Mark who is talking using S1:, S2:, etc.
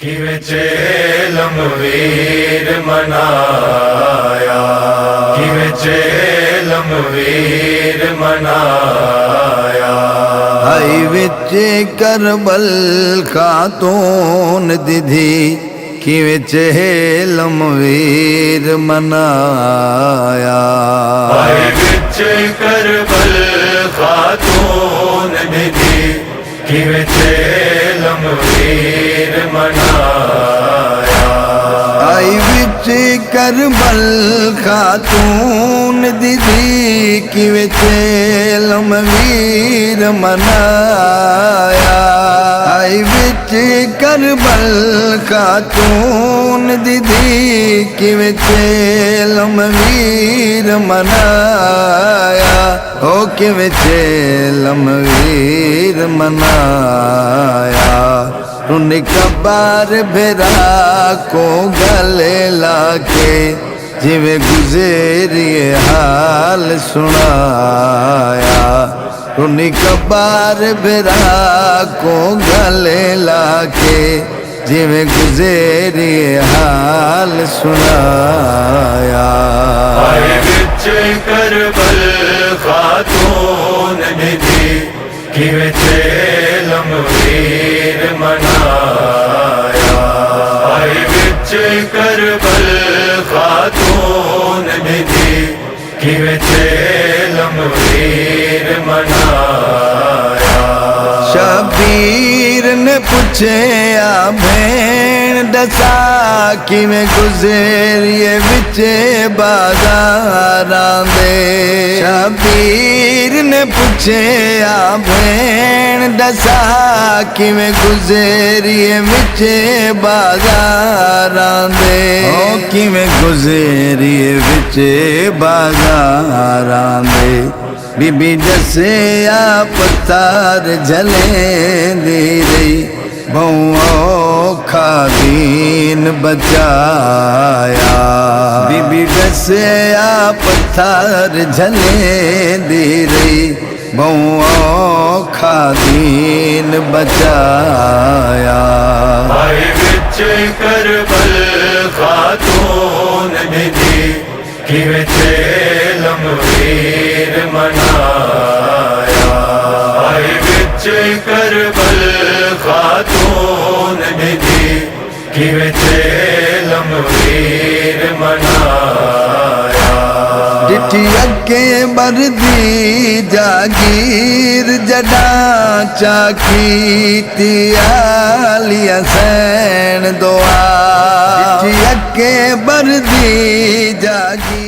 S1: کیویں چیلم ویر منایا، کیویں چیلم ویر منایا،
S2: آئی وچ کربل خاتون دیدھی کیویں چیلم ویر منایا،
S1: آئی وچ کربل خاتون دیدھی کیویں چیلم ویر منایا،
S2: آئی وچ کربل خاتون دیدھی کیویں چیلم ویر منایا، آئی وچ کربل خاتون دیدھی کیویں چیلم ویر منایا، او کیویں چیلم ویر منایا، ان کبار بھیرا کو گلے لاکے جویں گزریے حال سنایا، ان کبار بھیرا کو گلے لاکے جویں گزریے حال سنایا،
S1: آئی وچ کربل خاتون دیدھی کیویں چیلم ویر منایا، آئی وچ کربل خاتون دیدھی کیویں چیلم ویر منایا،
S2: شبیر نے پوچھیا بھین دسا کیویں گزریے وچ بازاراں دے، شبیر نے پوچھیا بھین دسا کیویں گزریے وچ بازاراں دے، او کیویں گزریے وچ بازاراں دے، بی بی دسیا پتھر جلیں دی رہی بہوں اوکھا دین بچایا، بی بی دسیا پتھر جلیں دی رہی بہوں اوکھا دین بچایا،
S1: آئی وچ کربل خاتون دیدھی کیویں چیلم ویر منایا، آئی وچ کربل خاتون دیدھی کیویں چیلم ویر منایا،
S2: ڈٹھی اگے بردی جاگیر جڈاں چاکی تیالی حسین دعا، ڈٹھی اگے بردی جاگیر